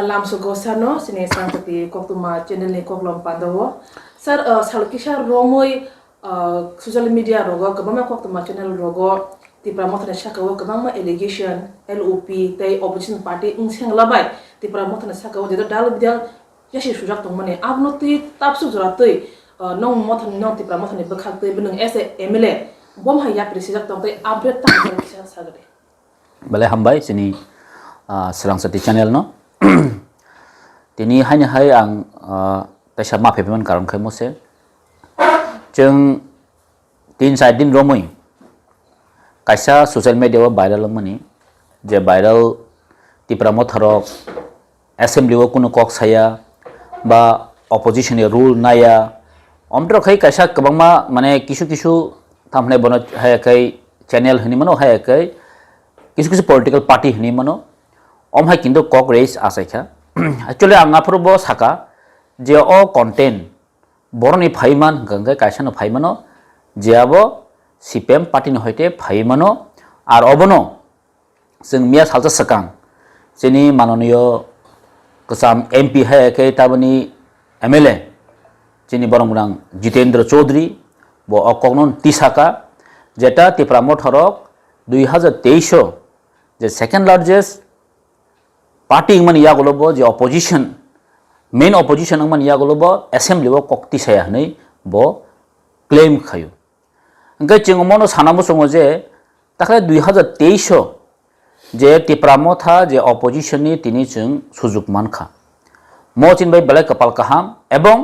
Lamsugo sano sini sangkati koktuma channel ni koklom pandawo. Sar salkisha romoi social media rogo kabama koktuma channel rogo ti pramotna shakawo kabama allegation LOP tai opposition partyungseng labai ti pramotna shakawo jedo dal bidal yashi sujak tongmane abno ti tapsu joratoi nong mothan nong ti pramotna bekhak tai benung ese MLA bom haya presijak tongtai update ta kisah sagade. Bale hambai sini serang sati channel no tini hanya hai ang taisa ma phepeman karon khai mose jeng tin sai din romoi kaisa social media wa viral mani je viral ti pramothorok assembly wa kuno kok saya ba opposition e rule naya omtro khai kaisa kabangma mane kisu thamne bono hai kai channel hini mano hai kai kisu political party hini mano hai kintu kok raise asaikha actually anga purbo saka je o content boroni phaiman gangai kaisano phaimano je abo CPM party no hoite phaimano ar obono जों मिया सालजा सकang jeni manoniyo kasam MP hai ke tabani MLA jeni borongurang Jitendra Chaudhary bo okognon tisaka jeta tipramothorok 2023 je second largest party man ya golobo je opposition main opposition man ya golobo assembly wo kokti saya nei bo claim khayo ngai chingomono sanamo songo je takle 2023 je tipramo je opposition ni tini chung sujuk mankha mo chin bai belai kapal kaham ebong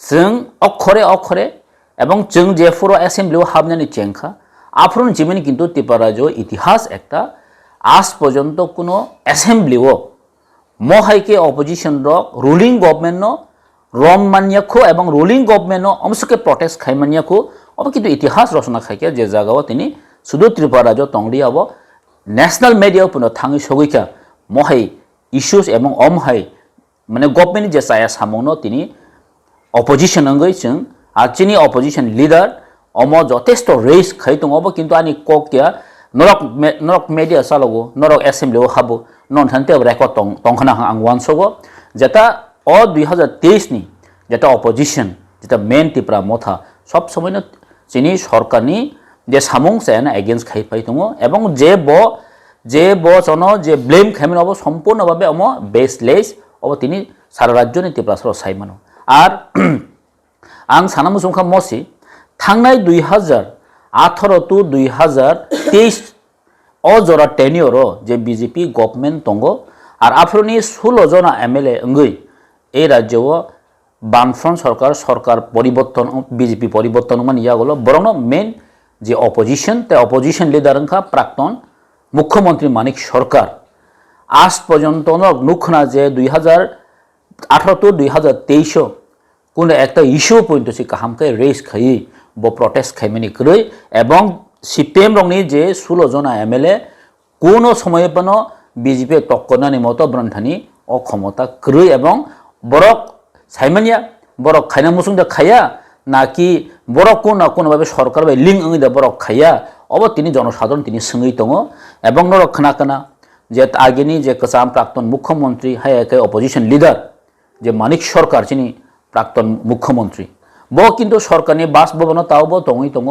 जों अक्षरे এবং जों जे पुरो assembly habnani chengkha afron jimeni kintu tiparajo ইতিহাস একটা আজ পর্যন্ত কোনো অ্যাসেম্বলি ও মহাইকে অপোজিশন রক রুলিং গভর্নমেন্ট রম মানিয়াখো এবং রুলিং গভর্নমেন্ট অমসকে প্রটেস্ট খাইমানিয়াখো অব কিন্তু ইতিহাস রচনা খাইকে যে জায়গাও তিনি সুদূর ত্রিপুরাজ টংরিয়াব ন্যাশনাল মিডিয়া পুনো থাঙি সগৈকা মহাই ইস্যুস এবং অমহাই মানে গভর্নমেন্ট যে চায়া সামনো তিনি অপোজিশন অঙ্গই जों আর চিনি অপোজিশন লিডার অম যথেষ্ট রেস খাই দङ কিন্তু আনি ককিয়া नरक media salogo norok assembly o habo non thante record tongkhana ang wansogo jeta o 2023 ni jeta opposition jeta main tipra motha sob somoy no chini sorkarni je samung sena against khai pai tongo ebong je bo jono je blame khamen obo সম্পূর্ণ ভাবে omo baseless obo tini sara rajyo ni tipra saro saimano ar ang sanamu sungkha mosi thangnai 2018 to 2023 অজরা tenure যে BJP government দङ আর আফ্রনি 16 जना MLA অঙ্গই এই রাজ্য বামফ্রন্ট সরকার পরিবর্তন BJP পরিবর্তন মান ইয়া গলো বরং মেন যে অপোজিশন লিডার অংখা প্রাক্তন মুখ্যমন্ত্রী মানিক সরকার আজ পর্যন্ত নুখনা যে 2018 to 2023 কোন একটা ইস্যু পর্যন্ত সে কাহামকে রেস খাই ব প্রটেস্ট খাইমানি কই এবং CPM রংনি যে 16 जना MLA কোনো সময়ে পনো বিজেপি তক্কনানি মতো ব্রন্থানি অক্ষমতা কই এবং বরক সাইমানিয়া বরক খাইনা মুসুংদা খায়া নাকি বরক কোন ভাবে সরকার বাই লিং অঙ্গিদা বরক খায়া অব তিনি জনসাধারণ তিনি সঙ্গই দङ এবং নরক খানা যে আগেনি যে কসাম প্রাক্তন মুখ্যমন্ত্রী হাই একে অপোজিশন লিডার যে মানিক সরকার যিনি প্রাক্তন মুখ্যমন্ত্রী ব কিন্তু সরকারনি বাসভবন তাও ব দङই দङ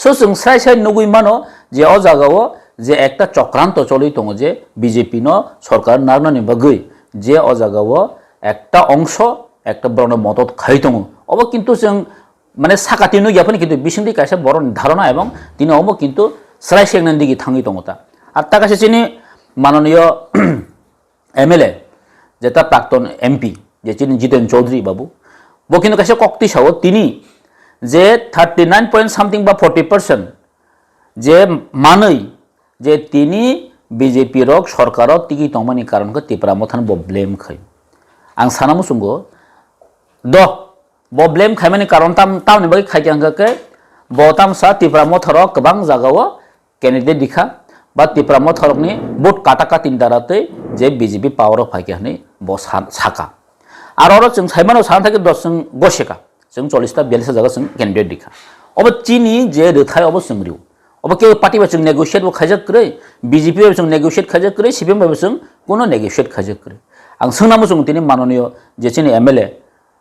সো जों साइ नुगुइ मानो जे अ जागाओ जे একটা চক্রান্ত চলই দङ যে বিজেপি ন সরকার নারনানি বাগৈ যে अ जागाओ একটা অংশ একটা বড় মদত খাই দङ অব কিন্তু जों মানে সাকাতি নু ইয়াফনি কিন্তু বিসিংদি কাইসা বড় ধারণা এবং তিনি অব কিন্তু সাই সেগনান দিগি থাঙি দङ তা আর তা কাছে চিনি মাননীয় MLA যেটা প্রাক্তন MP যে চিনি জিতেন চৌধুরী বাবু ব কিন্তু কাইসা কক্তি সাও তিনি যে 39 point something বা 40% যে মানই যে তিনি বিজেপি রক সরকারত টিকি তমানি কারণকে তিপ্রা মথান ব ব্লেম খাই আং সানামু সুঙ্গো দ ব ব্লেম খাইমানি কারণ তামনি বাকি খাইকাंगके ব তামসা তিপ্রা মথরক गोबां জাগাও ক্যান্ডিডেট দিখা বা তিপ্রা মথরকনি ভোট কাটাকা তিন দারাতে যে বিজেপি পাওয়ার ফাইকানি ব সাকা আর অর जों সাইমানো সান থাকে 10 जों गसेका जों 40टा 42 जागा जों कैंडिडेट दिखा अब चीनी जे रथाय अब जों रिउ अब के पार्टी बा जों नेगोशिएट बो खाजक करे बीजेपी बा जों नेगोशिएट खाजक करे सीपीएम बा जों कोनो नेगोशिएट खाजक करे ang sengna musung tini manoniyo je chini MLA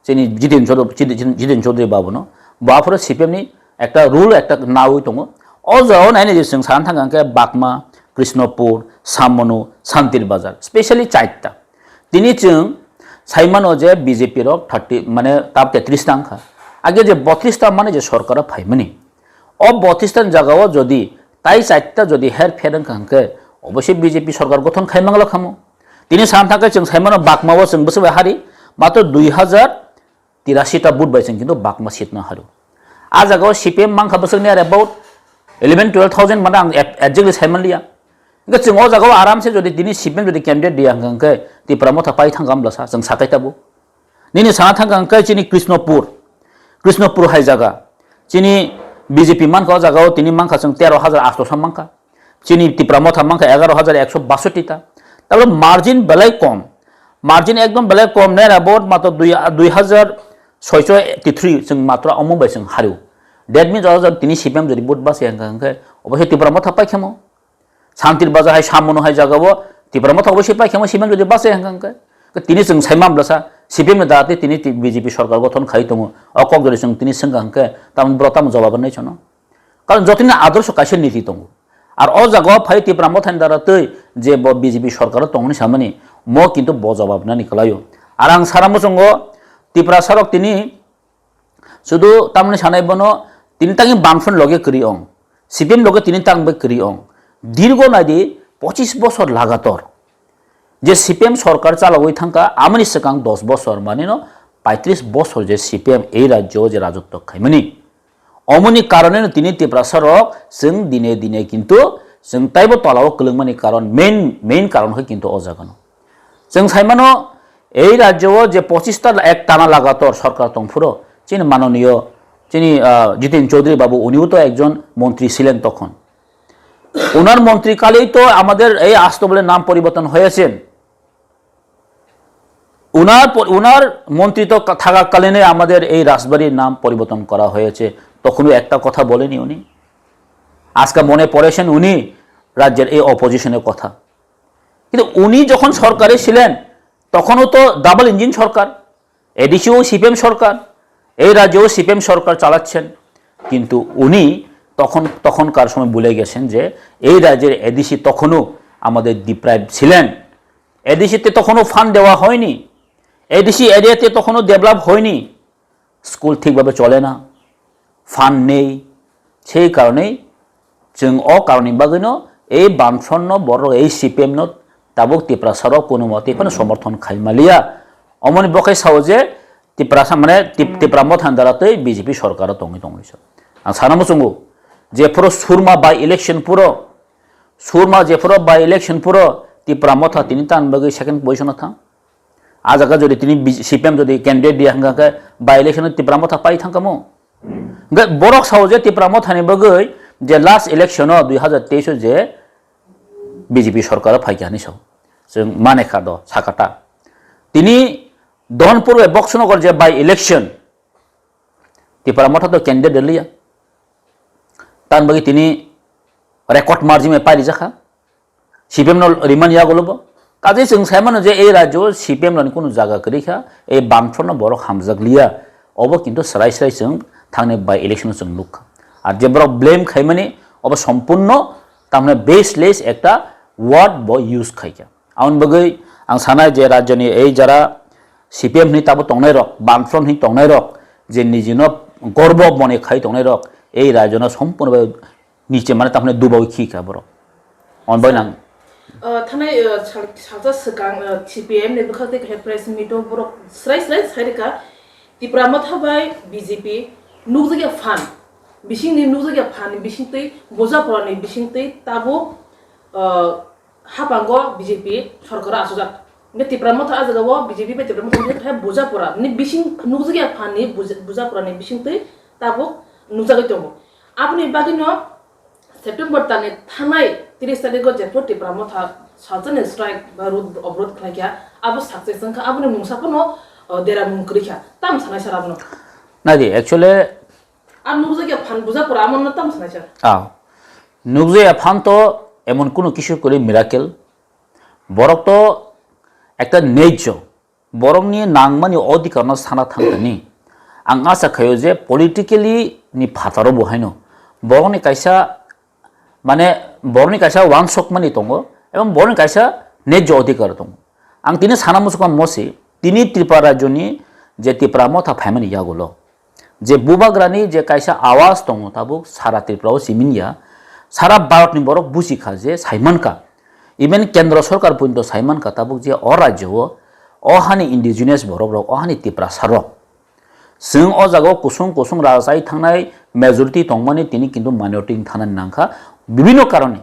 chini Jiten Chaudhary babu no baforo CPM ni ekta rule ekta nawi tongo o jao naine je seng saran thangangke Bakma Krishnapur Samonu Santir Bazar specially chaita tini chung saimano je BJP rok 30 মানে তাপ 33 টাঙ্কা আগে যে 32 টা মানে যে সরকার ফাইমানি ও 32 টা জায়গাও যদি তাই চারটা যদি হের ফেরন কাঙ্কে অবশ্যই বিজেপি সরকার গঠন খাইমাংলা খামো তিনি সান থাকে जों সাইমানো বাকমাও जों বসে হারি মাত্র 2083 টা বুট বাইছেন কিন্তু বাকমা সিট না হারো আ জায়গাও সিপিএম মাংখা বসে নিয়ার अबाउट 11-12,000 মানে আং একজাক্টলি সাইমানলিয়া কিন্তু जों ও জায়গাও আরামসে যদি তিনি সিপিএম যদি ক্যান্ডিডেট দিয়া কাঙ্কে তি প্রমোথা পাই থাঙ্গামলাসা जों সাকাইতাবো নিনি সানা থাঙ্গাঙ্কে চিনি কৃষ্ণপুর হাই জায়গা চিনি বিজেপি মানকা জায়গাও তিনি মানকা जों 13,800 মানকা চিনি টিপ্রামথা মানকা 11,162 টা তাহলে মার্জিন বেলায় কম মার্জিন একদম বেলায় কম নেয় अबाउट মাত্র 2,683 जों মাত্র অমবাই जों হারিও দ্যাট মিন্স অজ তিনি সিপিএম যদি বুট বাসে হাঙ্কে অবশ্যই টিপ্রামথা পাইখামো শান্তির বাজার হাই সামনো হাই জায়গাও টিপ্রামথা অবশ্যই পাইখামো সিপিএম যদি বাসে হাঙ্কে তিনি जों সাইমামলাসা সিপিএম দাতে তিনি বিজেপি সরকার গঠন খাইতমো অকক যদি जों তিনি সঙ্গাঙ্কে তাম ব্রতাম জবাব নাই ছনো কারণ যতদিন আদর্শ কাছে নীতি তঙ্গ আর ও জায়গাও ফাই টিপ্রামথান দ্বারাতই যে বিজেপি সরকার তংনি সামনে ম কিন্তু বজবাব না নিকলাयो আর আং সারামসঙ্গ ত্রিপুরা সরক তিনি শুধু তামনে সানাই বনো তিনি তাঙ্গি বামফ্রন্ট লগে করি অং সিপিএম লগে তিনি তাংবে করি অং দীর্ঘ নাইদি 25 বছর লাগাতর যে সিপিএম সরকার চালাবই থাকা আমনি সেকাং 10 বছর মানে 35 বছর যে সিপিএম এই রাজ্য যে রাজত্ব খাইমানি অমনি কারণে তিনি ত্রিপুরা সরক जों দিনে দিনে কিন্তু जों তাইব তলাও কলংমানি কারণ মেইন কারণ হয় কিন্তু অজাগানো जों সাইমানো এই রাজ্য যে 25 টা এক টানা লাগাতর সরকার তংফুরো চিনি মাননীয় চিনি জিতেন চৌধুরী বাবু উনিও তো একজন মন্ত্রী ছিলেন তখন ওনার মন্ত্রীকালেই তো আমাদের এই আস্তবলের নাম পরিবর্তন হয়েছেন উনার মন্ত্রিত্ব থাকাকালীনে আমাদের এই রাজবাড়ির নাম পরিবর্তন করা হয়েছে তখনও একটা কথা বলেনি উনি আজকে মনে পড়েছেন উনি রাজ্যের এই অপোজিশনের কথা কিন্তু উনি যখন সরকারে ছিলেন তখনও তো ডাবল ইঞ্জিন সরকার এডিসিও সিপিএম সরকার এই রাজ্যেও সিপিএম সরকার চালাচ্ছেন কিন্তু উনি তখনকার সময় ভুলে গেছেন যে এই রাজ্যের এডিসি তখনও আমাদের ডিপ্রাইভ ছিলেন এডিসিতে তখনও ফান্ড দেওয়া হয়নি এডিসি এরিয়াতে তখনও ডেভেলপ হয়নি স্কুল ঠিকভাবে চলে না ফান্ড নেই সেই কারণেই जों অ কারণে বাগিনো এই বামফ্রন্ট বড় এই সিপিএম ন তাবক ত্রিপুরা সরক কোনো মতে কোনো সমর্থন খাইমালিয়া অমনি বকাই সাও যে ত্রিপুরা মানে ত্রিপুরা মথান দ্বারাতেই বিজেপি সরকার তঙ্গি তঙ্গিছ আর সানামো চঙ্গু যে পুরো সুরমা বাই ইলেকশন পুরো ত্রিপুরা মথা তিনি তান বাকি সেকেন্ড পজিশন থাম আজ আগা যদি তিনি সিপিএম যদি ক্যান্ডিডেট দিয়ে হাঙ্গাকে বাই ইলেকশনে ত্রিপুরা মথা পাই থাকামো বরক সাও যে ত্রিপুরা মথানি বাকি যে লাস্ট ইলেকশন 2023 যে বিজেপি সরকার ফাইকানি সাও जों मानेखा द साकाटा তিনি দহনপুর বক্সনগর যে বাই ইলেকশন ত্রিপুরা মথা তো ক্যান্ডিডেট লিয়া তান বাকি তিনি রেকর্ড মার্জিনে পাই যাখা সিপিএম রিমানিয়া গলব কাজে जों সাইমানো যে এই রাজ্য সিপিএম নি কোনো জায়গা করিখা এই বামফ্রন্ট বড় হামজাক লিয়া অব কিন্তু সরাই जों थांने बाय इलेक्शन जों लुक আর যে বড় ব্লেম খাইমানি অব সম্পূর্ণ তামনে বেসলেস একটা ওয়ার্ড ব ইউজ খাইকা आउन बगै आं सानाय जे राज्यनि এই যারা সিপিএম নি তাবো তংনাই রক বামফ্রন্ট নি তংনাই রক যে নিজিনো গর্ব মনে খাই তংনাই রক এই রাজ্যনা সম্পূর্ণ নিচে মানে তামনে দুবাই খিকা বড় অন বয়নাং थानाय साजा सगां सिपिएम ने बखाते के प्रेस मीटो बरो स्राय सारिका ত্রিপুরা मथा बाय बीजेपी नुजगे फान बिसिंनि नुजगे फान बिसिंतै बोजापरानि बिसिंतै ताबो हापांगो बीजेपी सरकार आसुजाक ने ত্রিপুরা मथा आजगाव बीजेपी पे ত্রিপুরা मथा थाय बोजापरा ने बिसिं नुजगे फाननि बोजापरानि बिसिंतै ताबो नुजागै दङ आपनि बागिनो सेप्टेम्बर ताने थानाय 30 तारिखो जेफोर ত্রিপুরা मथा साजन स्ट्राइक बा रोड अवरोध खालाया आबो सक्सेसन का आबो मुंसाफनो देरा मुंक्रिखा ताम सानाय साराबनो नादि एक्चुअली আর নুজগে ফান বুজাপরা আমন না তাম সানাই স্যার নুজগে ফান তো এমন কোনো কিছু করে মিরাকেল বরক তো একটা ন্যায্য বরংনি নাংমানি অধিকার সানা থাকতেনি आं आसा खायो जे पलिटिकली नि फातारो बहायनो बरंनि कायसा माने बरंनि कायसा वान सकमानि दङ एबं बरंनि कायसा न्याय्य अधिकार दङ आं तिनि साना मुसुका मसि तिनि त्रिपुरा राज्यनि जे त्रिपुरा मथा फायमानि यागुलो जे बुबाग्रानि जे कायसा आवाज दङ ताबु सारा त्रिपुराव सिमिनिया सारा भारतनि बरक बुसिखा जे साइमानका इभेन केन्द्र सरकार पर्यन्त साइमानका ताबु जे अ राज्यव अहानि इन्डिजिनियास बरक रक अहानि त्रिपुरा सारक जों अ जागाव कुसुं कुसुं राजाय थांनाय मेजरिटी दंमानि तिनि किन्तु माइनरिटी थानानै नांखा विभिन्न कारणे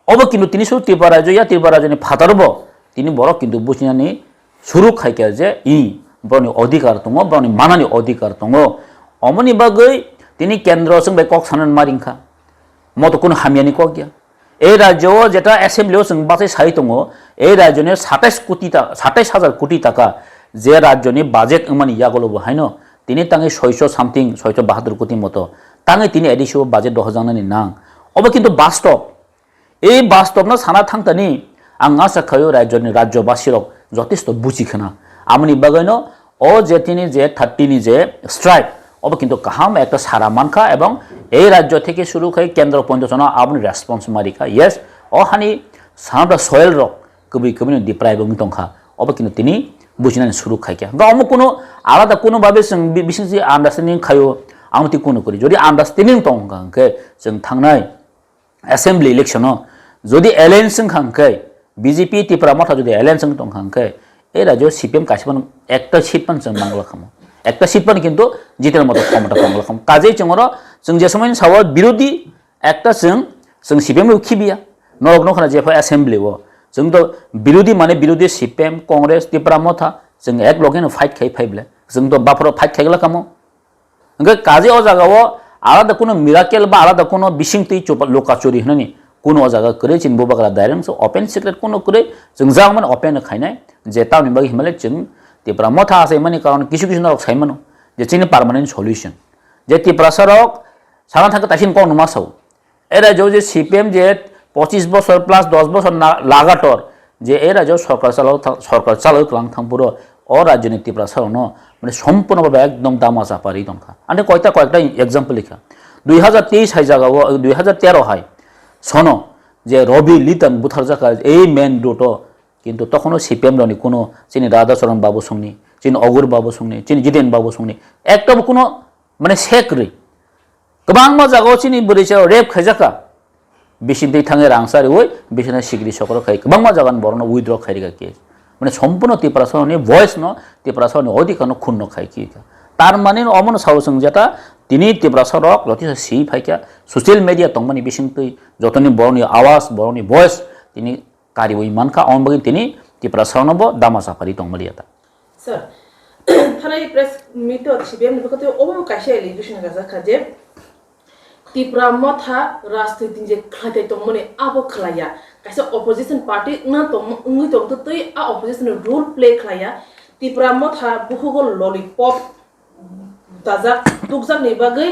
अब किन्तु तिनि सु त्रिपुरा राज्य या त्रिपुरा राज्यनि फातारबो तिनि बरक किन्तु बुजिनानै सुरु खायके जे इ बरनि अधिकार दङ बरनि मानानि अधिकार दङ अमनि बागै तिनि केन्द्रजों बे कक सानन मारिंखा मत कुन हामियानि कक गया এই রাজ্য যেটা অ্যাসেম্বলিও जों बाथै साइ दङ এই রাজ্যनि 27,000 কোটি টাকা যে রাজ্যनि বাজেট মানে ইয়াগলো বহাইनो তিনি তাঙ্গে 600 সামথিং 672 কোটি মতো তাঙ্গে তিনি এডিশিও বাজেট দহজানাनि नां अब কিন্তু বাস্তব এই বাস্তব না সানা থাংতানি आं आसा खायो राज्यनि राज्यबासिरक যথেষ্ট বুঝিখানা আমনি বাগাইनो ও যে তিনি যে 30 নি যে স্ট্রাইক अब কিন্তু কাহাম একটা সারা মানখা এবং এই রাজ্য থেকে শুরু করে কেন্দ্র পর্যন্ত আপনি রেসপন্স মারিখা ইয়েস অহানি সারা সয়েল রক কবি কবি ডিপ্রাইবং দংখা अब কিন্তু তিনি বুঝিনানি শুরু খাইকে গামো কোনো আলাদা কোনো ভাবে जों বিশেষ আন্ডারস্ট্যান্ডিং খাयो आंति कोनो करि जदि आन्डारस्टेन्डिं दंखांखे जों थांनाय एसेम्बलि इलेक्शनाव जदि एलायन्स खांखे बीजेपी त्रिपुरा मथा जदि एलायन्स दंखांखे ए राज्य सीपीएम कासिबान एकटा सीटपान जों मांगला खामो एकटा सीटपान किन्तु जितेर मतो क्षमता मांगला खामो काजै जोंरो जों जे समय साव बिरोधी एकटा जों सीपीएम खिबिया नरक नखना जेफा एसेम्बलिआव जों तो बिरोधी माने बिरोधी सीपीएम कांग्रेस त्रिपुरा मथा जों एक लगेनो फाइट खाइ फाइबले जों तो बाफरो फाइट खाइगला खामो ओंखाय काजे अ जागाव आलादा कोनो मिराकेल बा आलादा कोनो बिसिंति लोकाचुरि होननि कोनो अ जागा करे चिन बुबाग्रा डाइरेक्ट सो ओपन सिक्रेट कोनो करे जों जागमन ओपन खाइनाय जे टाउननि बागै हिमालय जों त्रिपुरा मथा आसे माने कारण किसु किसु नरक साइमानो जे चिनि पार्मानेंट सल्यूशन जे त्रिपुरा सरक साना थाका तासिन कोन मासाव एरा जो जे सीपीएम जे 25 বছর प्लस 10 বছর लागातर जे एरा जो सरकार चालाव क्लां थांपुरो अ राज्यनि त्रिपुरा सरनो মানে সম্পূর্ণভাবে একদম দামা চাপারি দংখা আনে কয়েকটা एग्जांपल লিখা 2023 হাই জাগাও 2013 হাই সনো যে রবি লিতন বুথার জাকা এই মেন রুটো কিন্তু তখনও সিপিএম রনি কোনো চিনি রাধাচরণ বাবু সংনি চিনি অগুর বাবু সংনি চিনি জিতেন বাবু সংনি একটা কোনো মানে সেকরি गोबां मा জাগাও চিনি বরিছে রেপ খাইজাকা বেশিনতেই থাঙে রাংসারি ওই বেশিনা সিগরি সকর খাই गोबां मा জাগান বরন উইথড্র খাইরিগা কেস মানে সম্পূর্ণ त्रिपुरा सरनि ভয়েস ন त्रिपुरा सरनि अधिकार खुन्न खाइखि तार माने अमन सावसं जेटा तिनि त्रिपुरा सरक लति सि फाइका सोशल मीडिया तंगमानि बिसिंतै जतनि बरनि आवाज बरनि भয়েस तिनि कारिवै मानखा अनबगि तिनि त्रिपुरा सरनबो दामा साफारि तंगमलियाता सर थानाय प्रेस मिटो सिबिएम निबकते ओबो काशे एलिगेशन गाजा खाजे त्रिपुरा मथा राजनीति जे खाते तंगमनि आबो खलाया कासे अपोजिशन पार्टी ना तो उंगि तो तै आ अपोजिशन रोल प्ले खलाया त्रिपुरा मथा बुहुगो लॉलीपॉप दाजा दुगजाक नि बागै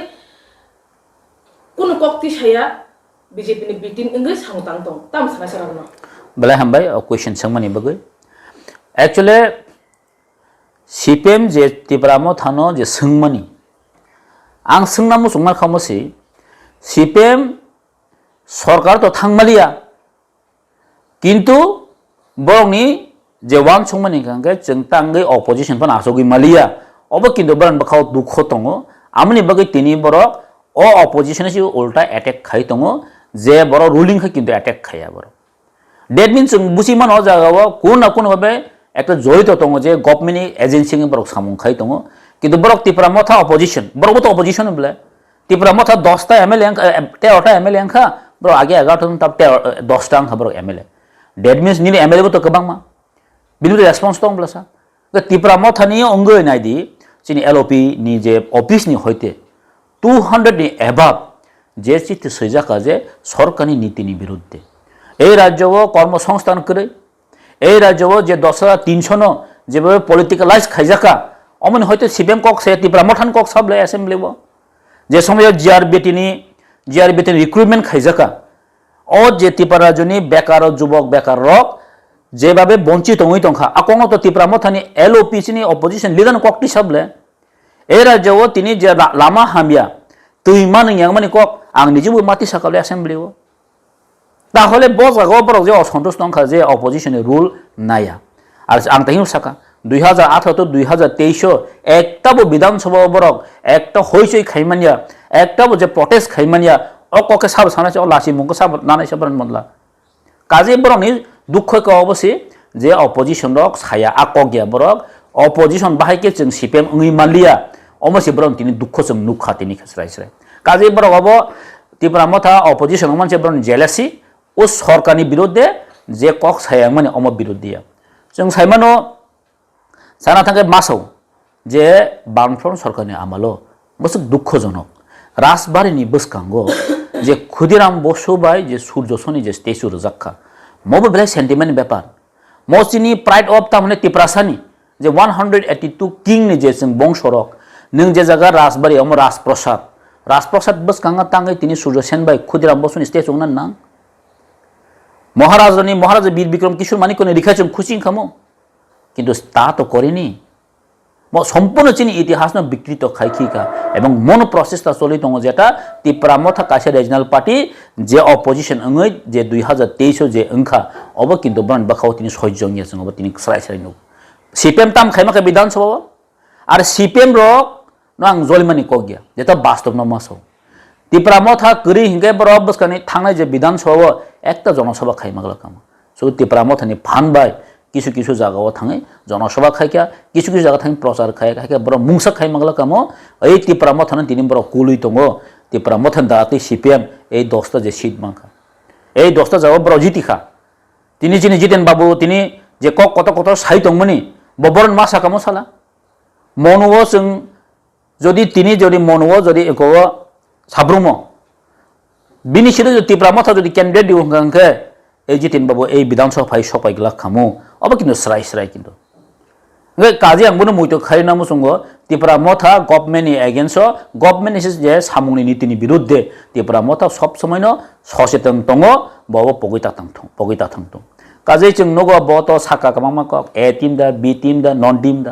कुन कक्ति छाया बीजेपी नि बिटिन इंगै सांगतां दं ताम साना सरागनो बले हमबाय क्वेश्चन संगमनि बागै एक्चुअली सीपीएम जे त्रिपुरा मथानो जे संगमनि आं संनामु संमा खामसि सीपीएम सरकार तो थांमालिया किन्तु बरंनि जे वान संमानि गांगे जों तांगै अपोजिशन फन आसोगि मालिया अब किन्तु बरन बखाव दुख दङ आमनि बागै तिनि बरक अ अपोजिशन सि उल्टा अटैक खाइ दङ जे बर रुलिंग खै किन्तु अटैक खाया बर डेट मीन्स जों बुसिमान अ जागाव कोन ना कोन भाबे একটা জড়িত দङ जे गभर्नमेन्टनि एजेन्सिनि बरक सामं खाइ दङ किन्तु बरक त्रिपुरा मथा अपोजिशन बरक तो अपोजिशन बले त्रिपुरा मथा 10टा एमएलए 13टा एमएलए अंखा बर आगे 11टा तब 10टा अंखा बर एमएलए डेट मीन्स नि एमएलए तो गोबां मा बिनि रेसपन्स दं ब्लासा त्रिपुरा मथानि अंगै नायदि चिनि एलओपि नि जे अफिस नि होइते 200 नि एबाब जे चिति सैजाका जे सरकारनि नीतिनि बिरुद्धे এই রাজ্যও কর্মসংস্থান করে এই রাজ্যও যে 10,300 ন যেভাবে পলিটিক্যালাইজ খাইজাকা অমন হয়তো সিপিএম কক সে त्रिपुरा मथान কক সাবলে অ্যাসেম্বলিব যে সময় জিআরবিটিনি রিক্রুটমেন্ট খাইজাকা ও যে त्रिपुरा রাজ্যনি বেকার যুবক বেকার রক যেভাবে বঞ্চিত হই তংখা আকং তো Tripura মথানি LOPC ni opposition leader kokti sable এই রাজ্যও তিনি যে লামা হামিয়া তুই মানে ইয়াংমানি কক আং নিজেও মাটি সাকালে অ্যাসেম্বলিও তাহলে বজাগাও বড় যে অসন্তোষ তংখা যে অপোজিশনের রুল নাইয়া আর আং তাহিও সাকা 2018 তো 2023 একটাবো বিধানসভা বরক একটা হইচই খাইমানিয়া একটাবো যে প্রটেস্ট খাইমানিয়া অককে সাব সানাছে লাসি মুখ সাব নানাই সাবরান মদলা কাজে বরংনি দুঃখকে অবশ্যই যে অপোজিশন রক ছায়া আকক গিয়া বরক অপোজিশন বাহাইকে जों সিপিএম উই মালিয়া অমসি বরং তিনি দুঃখ जों নুখা তিনি খেসরাই সরাই কাজে বরক অব ত্রিপুরা মথা অপোজিশন মানছে বরং জেলাসি ও সরকারनि বিরুদ্ধে যে কক ছায়া মানে অম বিরুদ্ধে जों সাইমানো সানা থাকে মাসও যে বামফ্রন্ট সরকারनि আমালো মসুক দুঃখজনক রাজবাড়িনি বসকাঙ্গ যে ক্ষুদিরাম বসু বাই যে সূর্যসনি যে স্টেচু রজাক্কা মবো বেলে সেন্টিমেন্ট ব্যাপার মসিনি প্রাইড অফ তামনে ত্রিপুরাসানি যে 182 কিং नि যে जों বংশরক नों যে জায়গা রাজবাড়ি অম রাজপ্রসাদ বসকাঙ্গা তাঙ্গে তিনি সূর্যসেন বাই ক্ষুদিরাম বসুনি স্টেচু না নাং মহারাজ বীর বিক্রম কিশোর মানিকনে রিখাচম খুশি খামো কিন্তু তা তো করেনি সম্পূর্ণ চিনি ইতিহাস বিকৃত খাইখিকা এবং মন প্রসেসটা চলি দङ যেটা ত্রিপুরা মথা কাছে রিজনাল পার্টি যে অপোজিশন অङै যে 2023 যে अंखा अब কিন্তু ব্রান বাখাও তিনি সহ্যঙ্গিয়া जों अब তিনি সরাই नु সিপিএম তাম খাইমাকে বিধানসভা আর সিপিএম রক নং জলমানি কগিয়া যেটা বাস্তব নমাসো ত্রিপুরা মথা করি হিংগে বরব বসকানি থাংনাই যে বিধানসভা একটা জনসভা খাইমাগলা কাম সো ত্রিপুরা মথানি ফানবাই কিছু কিছু জায়গাও থাঙে জনসভা খাইকা কিছু কিছু জায়গা থাঙে প্রচার খাইকা বড় মুংসা খাইমাগলা কামো এই ত্রিপুরা মথান তিনি বড় কুলুই দङ ত্রিপুরা মথান দাতে সিপিএম এই 10টা যে সিট মাখা এই 10টা জায়গা বড় জিতিখা তিনি জিতেন বাবু তিনি যে কত কত সাই দংমনি ববরন মাসা কামো সালা মনুও जों যদি তিনি যদি মনুও যদি একো সাব্রুমো বিনি সিরে যদি ত্রিপুরা মথা যদি ক্যান্ডিডেট দিউংকে এই জিতেন বাবু এই বিধানসভা ফাই সপাইগলা খামো अब কিন্তু সরাই কিন্তু কাজে আংবনো মুইতো খাই নামো সঙ্গ ত্রিপুরা মথা গভর্নমেন্টনি এগেইনস্ট গভর্নমেন্ট যে সামুংনি নীতিनि বিরুদ্ধে ত্রিপুরা মথা সব সময় সচেতন দङ বব পগিতা থাংতো কাজে जों नगो बतो साका कामामा क ए टीम दा बी टीम दा नन टीम दा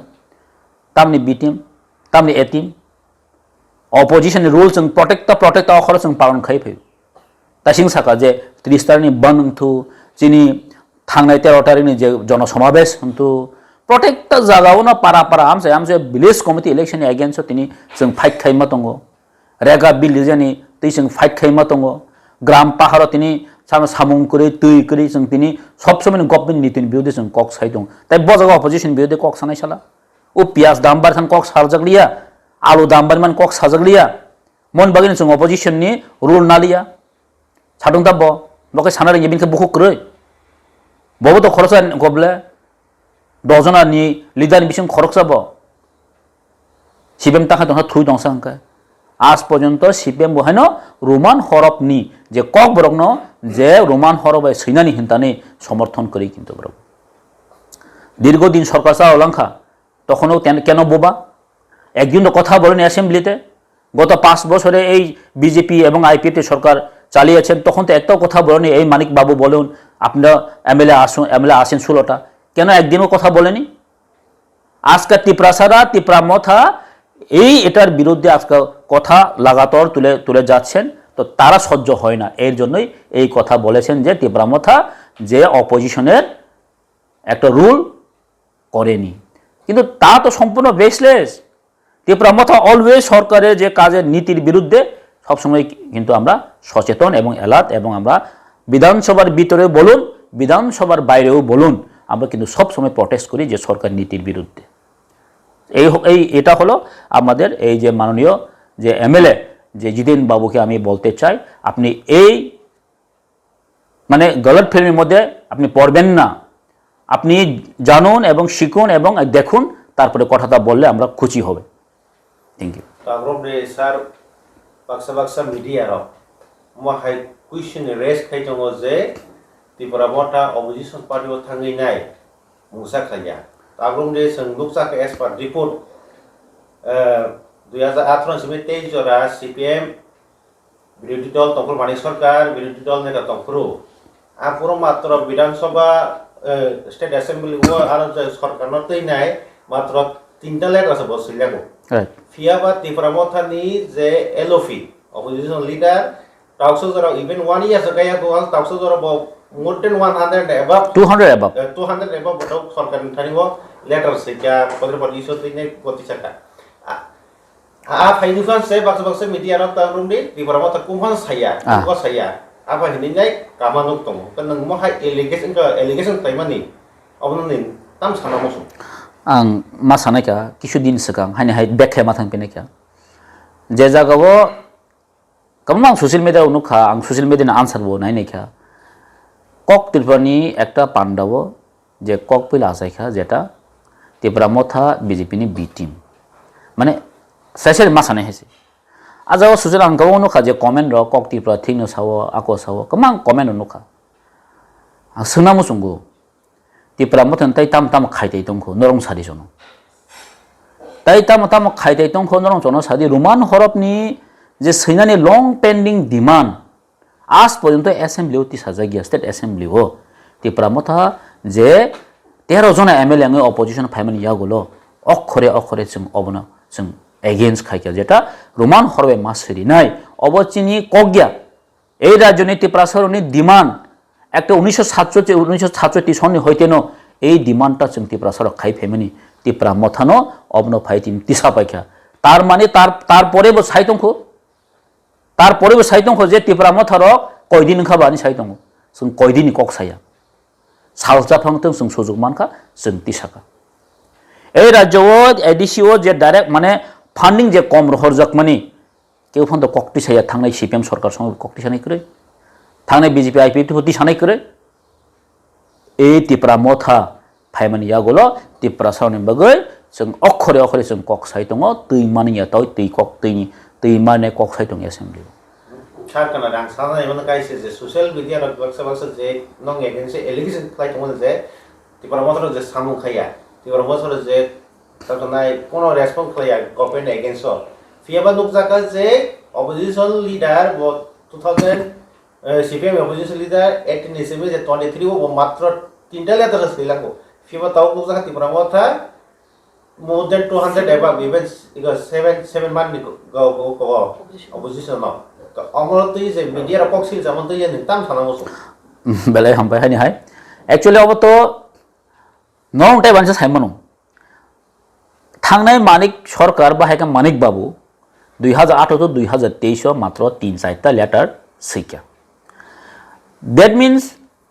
तामनि बी टीम तामनि ए टीम অপোজিশন রুল जों प्रोटेक्ट अखर जों पालन खाइ फै तासिं साका जे 30 तारिखनि बनथु जिनि थांनाय 13 तारिखनि जे जनसमावेश हन्तु प्रत्येकटा जागाव ना पारा आमसे विलेज कमिटी इलेक्शन एगेन्स्ट तिनि जों फाइट खाइमा दङ रेगा बिल जेनि दै जों फाइट खाइमा दङ ग्राम पाहार तिनि सामुं करि तै करि जों तिनि सब समय गभर्नमेन्ट नीतिनि बिरुद्धे जों कक साइ दङ ताइ बजागा अपोजिशन बिरुद्धे कक सानाय साला ओ पियाज दाम बारखान कक सारजगलिया आलु दाम बारमान कक साजगलिया मन बागिन जों अपोजिशननि रुल नालिया सादुं दाब बके सानारि बिनखे बुखु क्रय बबो तो खरसा गबले दजनानि लिडारनि बिसिं खरक जाब सिपिएम ताखा दंहा थुइ दंसा अंका आज पर्यंत सिपिएम बहायन रोमान हरपनि जे कक बरकन जे रोमान हरबाय सैनानि हिंतानि समर्थन करि किन्तु बरक दीर्घदिन सरकार चालांखा तखनो केन बोबा एकदिन कथा बोलेन असेम्बलिते गत 5 বছরে এই বিজেপি এবং আইপিএ সরকার চালিয়েছেন তখন তো একটাও কথা বলেনি এই মানিক বাবু বলুন আপনারা এমএলএ আসেন 16টা কেন একদিনও কথা বলেনি আজকে ত্রিপুরা মথা এই এটার বিরুদ্ধে আজকে কথা লাগাতার তুলে যাচ্ছেন তো তারা সহ্য হয় না এর জন্যই এই কথা বলেছেন যে ত্রিপুরা মথা যে অপোজিশনের একটা রুল করেনি কিন্তু তা তো সম্পূর্ণ বেসলেস ত্রিপুরা মথা অলওয়েজ সরকারের যে কাজের নীতির বিরুদ্ধে সব সময় কিন্তু আমরা সচেতন এবং এলার্ট এবং আমরা বিধানসভার ভিতরে বলুন বিধানসভার বাইরেও বলুন আমরা কিন্তু সব সময় প্রটেস্ট করি যে সরকার নীতির বিরুদ্ধে এই এটা হলো আমাদের এই যে মাননীয় যে এমএলএ যে জিতেন বাবুকে আমি বলতে চাই আপনি এই মানে গলত ফিল্মের মধ্যে আপনি পড়বেন না আপনি জানুন এবং শিখুন এবং দেখুন তারপরে কথাটা বললে আমরা খুশি হবে থ্যাংক ইউ তারপরে স্যার বাক্সা মিডিয়া র মহাই কুইশন রেস খাই দङ যে ত্রিপুরা মথা অপোজিশন पार्टी थाङै नाय मुसा खाया ताग्रोमदे संगुक जाके एस पर रिपोर्ट 2018 से 23 जरा सीपीएम বিরোধী দল তখন মানিক সরকার বিরোধী দল নেতা তখন আপুর মাত্র বিধানসভা স্টেট অ্যাসেম্বলি ও আর সরকারনো তৈ নাই মাত্র 3টা লেটার আছে বসিলাগো Right. ফিয়াবা ত্রিপুরা মথানি যে এলওফি অপোজিশন লিডার টাউসো জরা ইভেন 1 ইয়ার্স গায়া তো টাউসো জরা more than 100 above 200 above. 200 above বড় সরকার থানিব লেটার সেটা পদের পর ইস্যু তৈনে গতি চাকা ফাইনুফান সে বাক্স মিডিয়া রক তারুমনি ত্রিপুরা মথা কুমহান সাইয়া কুমা সাইয়া apa hiningai kamanuk tong kan nang mo hai allegation taimani obnonin tam sana mosu Ang masana kya kisudin sekang hanya hai bekhe mathang pene kya je jagao kamang social media unukha ang social media na answer bo nai nei kya kok tirpani ekta pandavo je kok pila asai kya jeta Tripura motha BJP ni B team mane special masana hese Aja social ang gawo no kha je comment ro kok Tripura thing no sawo ako sawo kamang comment no kha ang sunamu sungu Tripura mothan tai tam tam khai dei tongkho norong sadi jono tai tam tam khai dei tongkho norong jono sadi roman horop ni je sainani long pending demand আজ পর্যন্ত assembly অতি সাজাগিয়া state assembly ও Tripura motha je 13 জন MLA ang opposition ফাইমান ইয়াগুলো অক্ষরে অক্ষরে जों অবনা जों against খাইকা যেটা Roman হরবে মাসেরি নাই অবচিনি কগিয়া এই রাজনীতি প্রাসরণী ডিমান্ড একটা 1967 সনে হইতেন এই ডিমান্ডটা जों Tripura সরক খাই ফেমিনি Tripura মথানো অবন ফাইতিন তিসা পাইকা তার মানে তারপরে সাইতংখো যে Tripura মথারক কয়দিন খাবানি সাইতংখো जों কয়দিন কক সাইয়া সালজাফাংতং जों সুযোগ মানখা जों তিসাকা এই রাজ্য এডিসিও যে ডাইরেক্ট মানে ফান্ডিং যে কম রহরজাক মানে কেউ ফোন তো ককটি সাইয়া থাংনাই সিপিএম সরকার সঙ্গে ককটি সানাই করে থাংনাই বিজেপি আইপিএফ হতি সানাই করে এই Tripura মথা ফাইমানি ইয়াগুলো Tripura সাউনি বাগৈ जों অক্ষরে অক্ষরে जों কক সাইতং তৈ মানিয়া তৈ কক তৈ মানে কক সাইতং অ্যাসেম্বলি সারকানা রাং সানা এমন কাইছে যে সোশ্যাল মিডিয়া রক বাক্স যে নং এগেন্সে এলিগেশন খাই তমন যে Tripura মথা যে সামু খাইয়া Tripura মথা যে তারনাই কোনো রেসপন্স খাইয়া গভর্নমেন্ট এগেন্স ফিয়াবা নুকজাকা যে opposition leader 2000 CPM opposition leader 18 December যে 23 ও মাত্র 3টা লেটার শ্রীলঙ্কা ফিয়াবা তাও নুকজাকা Tripura মথা more than 200 above even 7 man go opposition no অমরতই যে মিডিয়ার পক্ষে যেমন তো ইয়ে নিতাম থানামসু বেলাই হামপাই হানি হাই একচুয়ালি অব তো নং টাই বানসা সাইমানো থাংনাই মানিক সরকার বা হাইকা মানিক বাবু 2018 to 2023 মাত্র 3-4টা লেটার সিকা দ্যাট মিন্স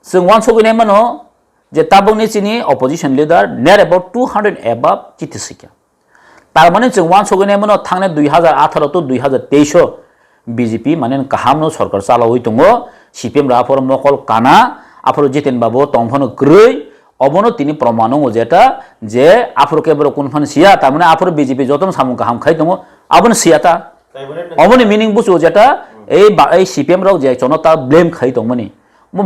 जों वान सगैनाय मानो जे ताबंनि चिनि अपोजिशन लिडार नेर अबाउट 200 एबाब चिति सिका तार माने जों वान सगैनाय मानो थांनाय 2018 to 2023 BJP माने काहामनो सरकार चालावै दङ सिपिएम राफोर मकल काना आफोर जितेन बाबु तंफनो ग्रै अबनो तिनि प्रमाणङ जेटा जे आफोर केबरो कुनफान सिया तार माने आफोर BJP जतन सामु काहाम खाइ दङ अबनो सियाता अबनो मिनिं बुझु जेटा এই সিপিএম रक जे जनता ब्लेम खाइ दङमनि मो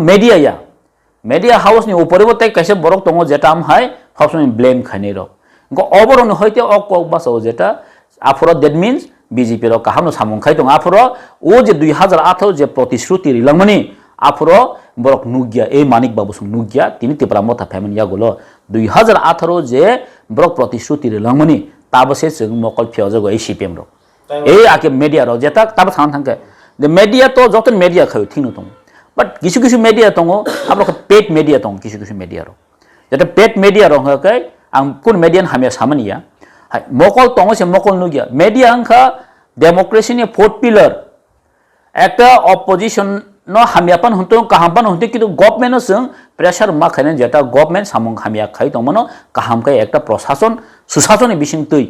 media house ni upore botai kaise borok tongo jeta am hai hopsoni blame khane ro go oboron hoite ok baso jeta afro that means BJP ro kahamno samung khai tong afro o je 2018 je protishruti rilangmani afro borok nugya ei manik babu sung nugya tini Tripura motha family ya golo 2018 je borok protishruti rilangmani tabase jeng mokol phiojo go ei CPM ro ei ake media ro jeta tab thang thangke the media to joton media khayo thinu tong But kisu media tongo abro paid media tong kisu media ro jeta paid media ro kai ang kun median hamya samania hai mokol tongo se mokol nugia media angkha democracy ni fourth pillar ekta opposition no hamyapan hunto kahampan hunto kitu government no sung pressure ma khane jeta government samung hamya khai tongmono kaham kai ekta proshashon sushashoni bising tui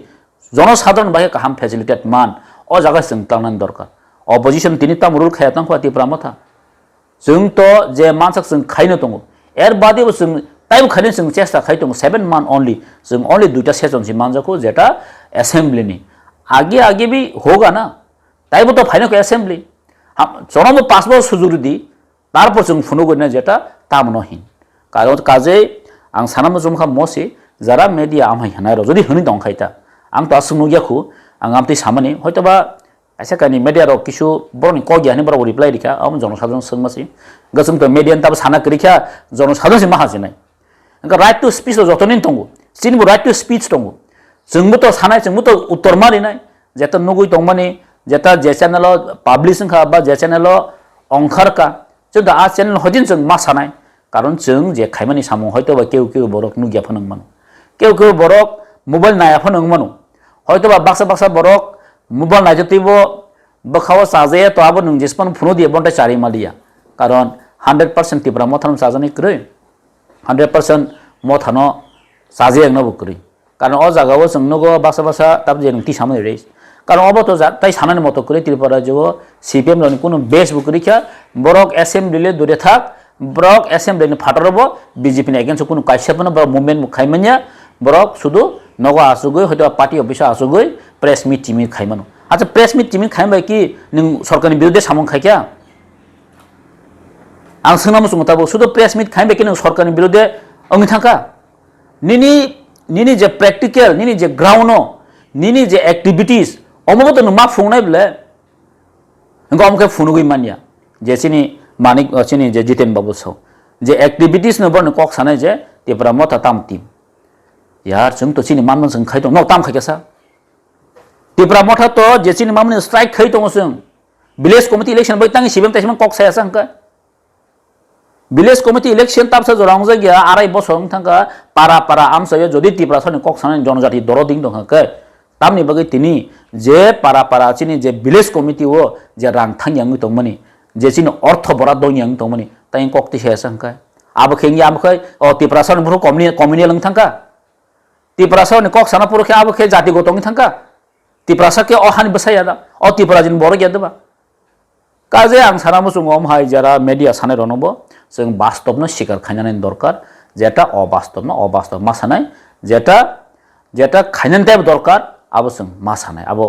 জনসাধারণ বাহে কাহাম facilitate মান ও জায়গা sung tangnan dorkar opposition tini tam rule khaya tang khwa Tripura motha जों तो जे मानसक जों खाइनो दङ एर बादिबो जों टाइम खाइनो जों चेष्टा खाइ दङ 7 मान ओनली जों ओनली दुइटा सेसन सि मानजको जेटा असेंबली नि आगे भी होगा ना टाइम तो फाइनो असेंबली हम जनम पासबो सुजुरुदि तारपर जों फुनो गना जेटा तामनो हिन कारण काजे आं सानामो जुमखा मोसे जरा मीडिया आमहाय हनाय र जदि हनि दं खाइता आं तो असुनु ग्याखु आं आमति सामनि हयतोबा ऐसा कहीं media रो किशु बरनि को ज्ञानी बराबर रिप्लाई दिखा हम जनसाधारण संगमासि गसम तो media तब साना करिखा जनसाधारण से महाजनाय Engka right to speech jotonin tongo. Sini bu right to speech tongo. Jengbo to sanai jengbo to uttor mari nai. Jeta nugui tongmani jeta je channel publishing kha ba je channel ongkhar ka. Jeng da a channel hodin jeng ma sanai. Karon jeng je khaimani samung hoyto ba keu borok nugya phanang mano. Keu borok mobile naya phanang mano. Hoyto ba baksa borok mobile najatibo bakhawa saje to abo nung jespan phuno die bonta chari malia. Karon 100% tipra mothanam sajani kroi. 100% mothano saje ang nabu kroi. Karon o jagao jeng nogo baksa tab je nung ti samai reis. Karon obo to tai sanani moto kroi tripura jo CPM roni kono base bu kroi kha borok assembly le dure thak borok assembly ni phatarbo BJP ni against kono kaisapna ba movement mu khaimanya borok sudu nogo asugoi hoyto party office asugoi press meet timi khaimano. Acha press meet timi khaimbai ki ning sarkarni biruddhe samung khaikya ang sungnamu sungtabo sudu press meet khaimbai ki ning sarkarni biruddhe ongi thangka nini je practical nini je ground no nini je activities omoboto no ma fungnai bele ngo amke funugui mania je sini manik sini je Jiten babu so je activities no bon kok sanai je tipra mota tam tim यार जों तो सिनि मानमन जों खाइ दं न ताम खाइसा तिब्रा मथा तो जे सिनि मामनि स्ट्राइक खाइ दं जों विलेज कमिटी इलेक्शन बै तांगि सिबेम ताइसमान कक सायासा अंका विलेज कमिटी इलेक्शन ताबसा जरांग जागिया आराय बसर थांगा पारा आमसायो जदि तिब्रा सनि कक सानानि जनजाति दरदिं दं हाके तामनि बगै तिनि जे पारा सिनि जे विलेज कमिटी ओ जे रां थांयां दंमनि जे सिनि अर्थ बरा दंयां दंमनि ताइ कक ति सायासा अंका आबो खेंगि आमखै ओ तिब्रा सनि बुरु कमिनि लंग थांगा तिप्रासा नि कक साना पुरखे आबो खे जाति गतंनि थांका तिप्रासा के अहानि बसायादा अ तिप्रा जिन बर गेदबा काजे आं साना मुसुंगम हाय जरा मीडिया साने रनबो जों वास्तवनो स्वीकार खायनानै दरकार जेटा अवास्तव मा सानाय जेटा खायनानै टाइप दरकार आबो जों मा सानाय आबो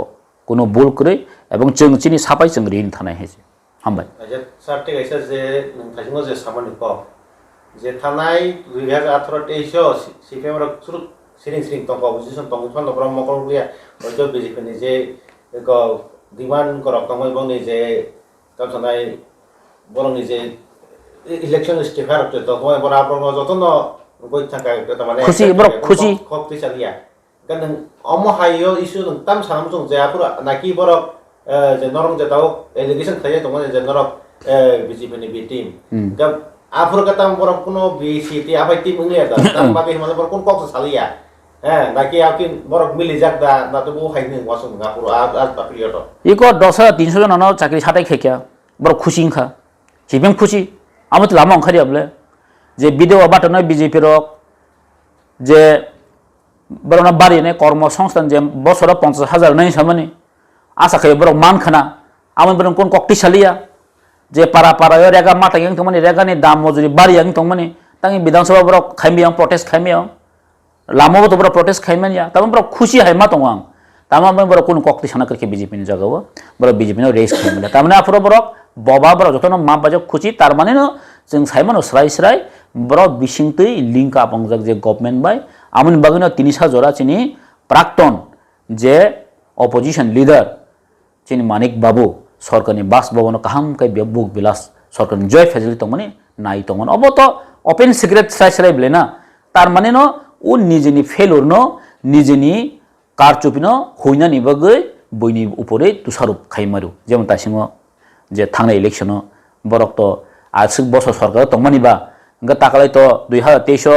कोनो भुल करै एबं जों चिनि सापाय जों रिन थानाय हेजे हामबाय सारटे गायसा जे नोंथांजों जे सामानि क जे थानाय 2018 सिपिएम र सुरु सिरिं तंग अपोजिशन तंग फन नब्रम मकल गया ओजो बीजेपी नि जे एक डिमांड करक तंग बंनि जे तसनाय बरंनि जे इलेक्शन स्टेफार तो गय बरा बरंग जतन गय थाका त माने खुशी खप तिसालिया गन अम हायो इशु नों ताम साम जों जायापुर नाकि बरक जे नरम जे दाव एलिगेशन थायो तंग जे नरक बीजेपी नि बि टीम गब आफुर कतम बरम कुनो बीसीटी आबाय टीम इंगले दा ताम बागे हिमाल बर कोन कक सालिया नाकि आपकी बरक मिली जाकदा ना तो वो हाइने वासुं गापुर आज पापिलियतो इको 200-300 जन न चाकरी छाटाय खेक्या बर खुशी खा सिपिएम खुशी आमत लामा अंखारि आबले जे बिदेव बाटन बीजेपी रक जे बरना बारि ने कर्म संस्थान जे बसर 50,000 नै सामनि आशा खै बर मान खाना आमन बर कोन कक्ति सालिया जे पारा यो रेगा माता yang तमनि रेगा नि दाम मजुरी बारि yang तमनि तांगि विधानसभा बर खाइमियां प्रोटेस्ट खाइमियां लामो तो बर प्रोटेस्ट खाइमिया तम बर खुशी है मा तंगां तामा बर कोन कक्ति साना करके बीजेपी नि जगाव बर बीजेपी नि रेस खाइमिया तामने आफरो बर बबा बर जतन मा बाजो खुशी तार माने न जों साइमन स्राय बर बिसिंतै लिंक आपंजक जे गभर्नमेंट बाय आमन बागनो 300 जरा चिनि प्राक्तन जे अपोजिशन लीडर चिनि मानिक बाबू सरकारनि बासभवन काहाम कै बुक बिलास सरकारनि जय फेसिलिटी तंगमनि नाय तंगमन अब तो ओपन सिक्रेट साइसराय ब्लेना तार माने न उ निजेनि फेलुर न निजेनि कारचुपि न होइनानि बगै बयनि उपरै तुसारुप खाइमारु जेमन तासिङो जे थांनाय इलेक्शन बरक तो आसिक बसर सरकार तंगमनिबा गा ताकालाय तो 2023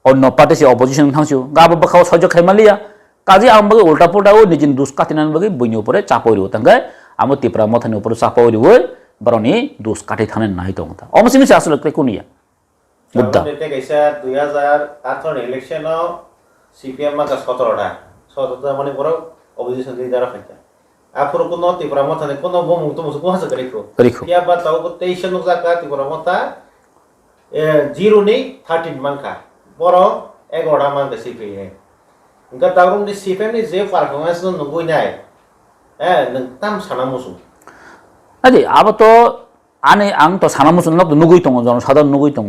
अन्य पार्टी से अपोजिशन थांसिउ गाबो बखाव सह्य खाइमालिया काजे आम बगै उल्टा पुल्टा उ निजिन दुस काटिनानि बगै बयनि उपरै चापरिउ तंगाय आमो तिप्रा मथानि उपर चापावरि वय बरनि दोष काटे थाने नाहि दंता अमसिमिस आसल क्रेकुनिया मुद्दा नेते कैसा 2018 इलेक्शन सीपीएम मा का 17 माने बर अपोजिशन लीडर खाइता आफुर कुनो तिप्रा मथानि कुनो बम तो मुसु कोहास करिखो या बात ताउ को 23 नुक जाका तिप्रा मथा 0 नि 13 मानखा बर 11 मान सीपीएम इनका तारुम नि सीपीएम नि जे परफॉर्मेंस न नुगुइनाय नोंथाम साना मुसु अदि अब तो आने आं तो साना मुसु न नुगुइ दङ जन साधारण नुगुइ दङ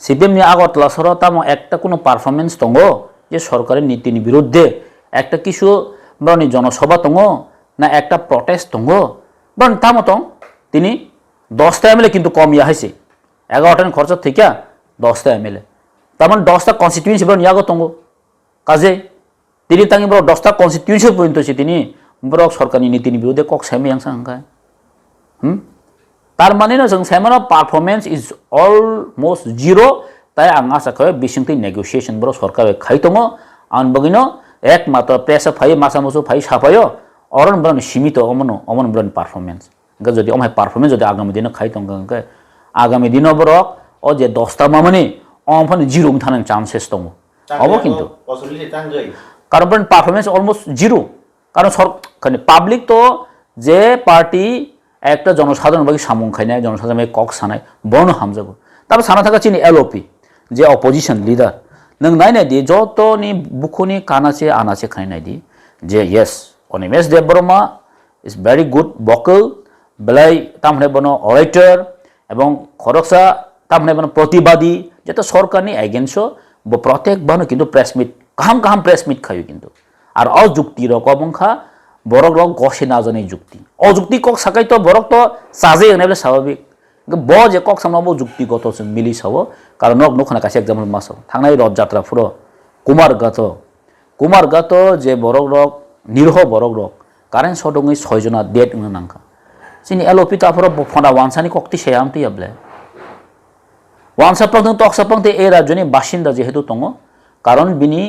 सीपीएम नि আগতলা সরতাম একটা কোনো পারফরম্যান্স দङ যে সরকারের নীতির বিরুদ্ধে একটা কিছু বরনি জনসভা দङ না একটা প্রটেস্ট দङ বরন তামত তিনি 10টা এমএলএ কিন্তু কম ইয়া হইছে 11টা খরচ থেকে 10টা এমএলএ তারমানে 10টা কনস্টিটিউয়েন্সি বড় নিয়াগো তঙ্গ কাজে তিনি তাঙ্গি বড় 10টা কনস্টিটিউয়েন্সি পর্যন্ত তিনি বড় সরকারनि নীতিनि বিরুদ্ধে কক সাইমে यांसा हांखाय तार माने जों साइमाना पारफरमेंस इज अलमोस्ट जीरो ताई आं आसा खालामो बिसिंथि नेगोशिएशन बरो सरकार खायतङो आं बगिनो एकमात्र प्रेस फाइ मासा मसु फाइ साफायो अरन बरन सीमित अमन बरन पारफरमेंस गा जदि अमाय पारफरमेंस जदि आगामी दिन खायतङ गंगे आगामी दिन बरो अ जे 10टा मामानि अमफन जीरो थानाय चान्सेस दङ अब किन्तु पसिबिलिटी तांगै कारण पारफरमेंस अलमोस्ट जीरो कारण पाब्लिक तो जे पार्टी একটা জনসাধারণ বাকি সামং খাইনায় জনসাধারণ কক সানায় বর্ণ হামজাগো তারপর সানা থাকা চিনি এলওপি যে অপোজিশন লিডার নং নাইনাই দি যতনি বুকুনি কানাছে আনাছে খাইনাই দি যে yes Animesh Debbarma is very good vocal বেলাই তামনে বনো অরেটর এবং খরকসা তামনে বনো প্রতিবাদী যেটা সরকারনি এগেন্স্ট প্রত্যেক বানো কিন্তু প্রেস মিট কাহাম প্রেস মিট খাইও কিন্তু আর অযুক্তি রকমখা borok rok gose na jani jukti ojukti kok sakai to borok to saje enable স্বাভাবিক bo je kok samna bo jukti goto sing mili sabo karon nok nokhana kaise example maso thangnai rod jatra furo kumar gato je borok rok nirho borok rok karen sodongi 6 jona dead ung nangka sini LOP ta furo fonda wansani kokti seyam ti able wansa pang tok sapang te era joni bashinda jehetu tongo karon bini